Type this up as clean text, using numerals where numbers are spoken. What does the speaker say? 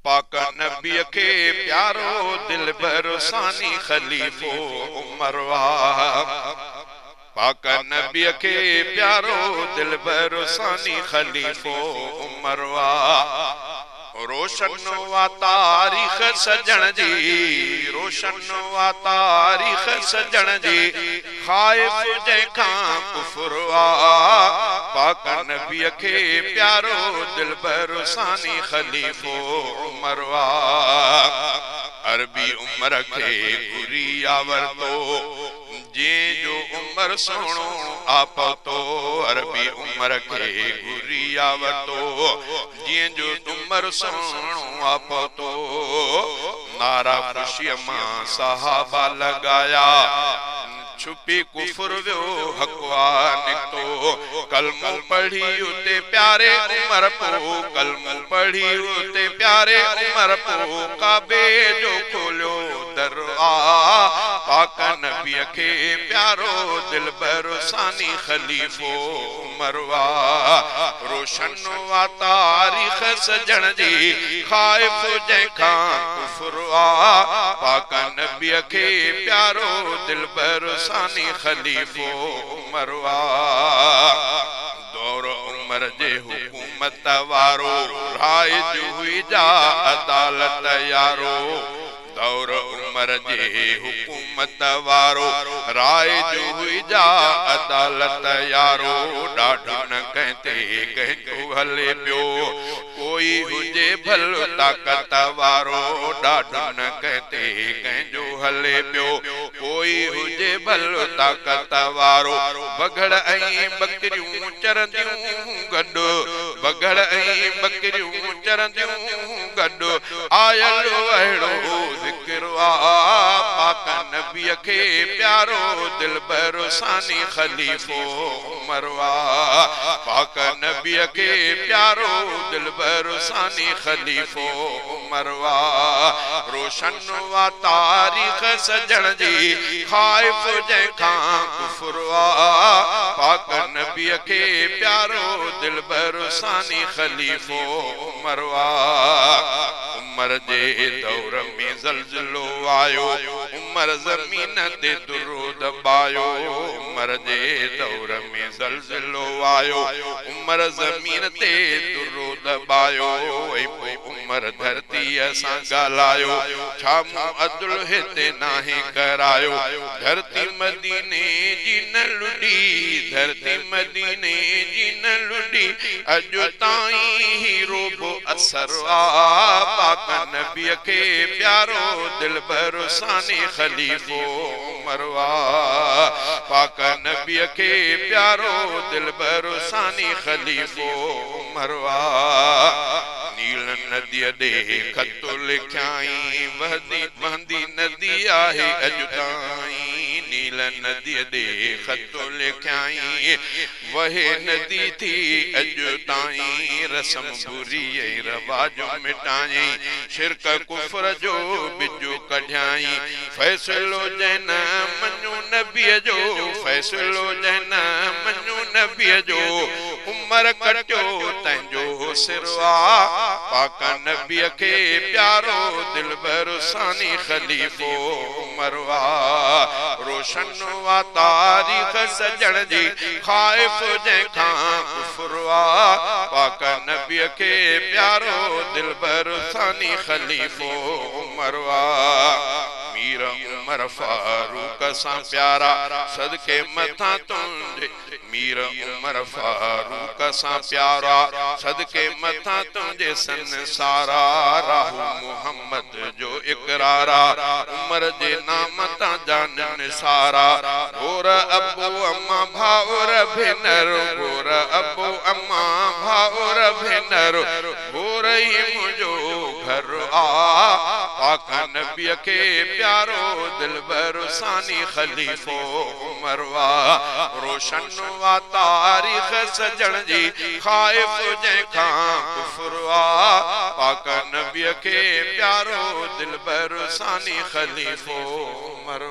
पाक नबी के प्यारो दिलबर सानी खलीफो उमर पाक नबी के प्यारो दिलबर सानी खलीफो उमर रोशन वा तारीख़ सजण जी रोशन वा तारीख़ सजण जी ख़ाइफ़ जंहिंखां कुफ़र पाक नबी के प्यारो दिलबर सानी खलीफो उमर अरबी उमर के घुरी आवरतो जे जो उमर सोणो आप तो अरबी उमर के घुरी आवरतो जे जो उमर सोणो आप तो नारा खुशी मां सहाबा लगाया छुपी कुफर व्यो हकवा निकतो कलमो पढ़ी उते प्यारे उमर पो कलमो पढ़ी उते प्यारे उमर पो काबे जो खोलियो दरवा पाक नबी के प्यारो दिलबर सानी खलीफो उमर रोशन वा तारीख़ सजण जी ख़ाइफ़ जंहिंखां कुफर पाक नबी के प्यारो दिलबर सानी खलीफो उमर दौर उमर जे हुकूमत वारो राय जो हुई जा अदालत यारो दौर उमर जे हुकूमत वारो राय जो हुई जा अदालत यारो ॾाढो न कहते कहतो हले पियो कोई हुजे भलो ताकत वारो ॾाढो न कहते कंहिंजो हले पियो कोई हुजे भलो ताकत वारो बगड़ ऐं बकरियूं चरंदियूं गॾु बगड़ ऐं बकरियूं चरंदियूं गॾु आयल अहिड़ो ज़िक्र पाक नबी के प्यारो दिलबर सानी खलीफो उमर पाक नबी के प्यारो दिलबर सानी खलीफो उमर रोशन वा तारीख़ सजण जी ख़ाइफ़ जंहिंखां कुफर पाक नबी के प्यारो दिलबर सानी खलीफो उमर उमर जे दौर में ज़ल्ज़लो आयो उमर ज़मीन ते दुरूद बायो उमर जे दौर में ज़ल्ज़लो आयो उमर ज़मीन ते दुरूद बायो उमर धरती सां ॻाल्हायो छा मूं अदुल हिते नाहे करायो धरती मदीने जी न लुडी धरती मदीने जी न लुडी अॼु ताईं हीरो बो असर पाक नबी के प्यारो दिलबर सानी खलीफो उमर पाक नबी के प्यारो दिलबर सानी खलीफो उमर नील नदी दे खत लिखाई वहदी नदी आहे अॼु ताईं नील नदी दे खत लिखाई वहे नदी थी अॼु ताईं रस्म बुरी रवाज मिटाई शिरक कुफर जो बिजो कढियाई फैसलो जन मनु नबी जो फैसलो जन मनु नबी जो उमर कटियो तंहिंजो सिरवा पाक नबी के प्यारो दिलबर सानी खलीफो उमर रोशन वा तारीख़ सजण जी ख़ाइफ़ जंहिंखां कुफर पाक नबी के प्यारो दिलबर सानी खलीफो उमर मीर उमर फारूक सां प्यारा सदके मथा तुंहिंजे मीर उमर फारूक सां प्यारा सदके मथा तुंहिंजे संसारा राहु मोहम्मद जो इकरारा उमर जे नाम तां जान निसारा गोर अबू अम्मा भाउर भेनर गोर अबू अम्मा भाउर भेनर गोर ही मुंहिंजो घर पाक नबी के प्यारो दिलबर सानी खलीफो उमर रोशन वा तारीख़ सजण जी ख़ाइफ़ जंहिंखां कुफर पाक नबी के प्यारो दिलबर सानी खलीफो उमर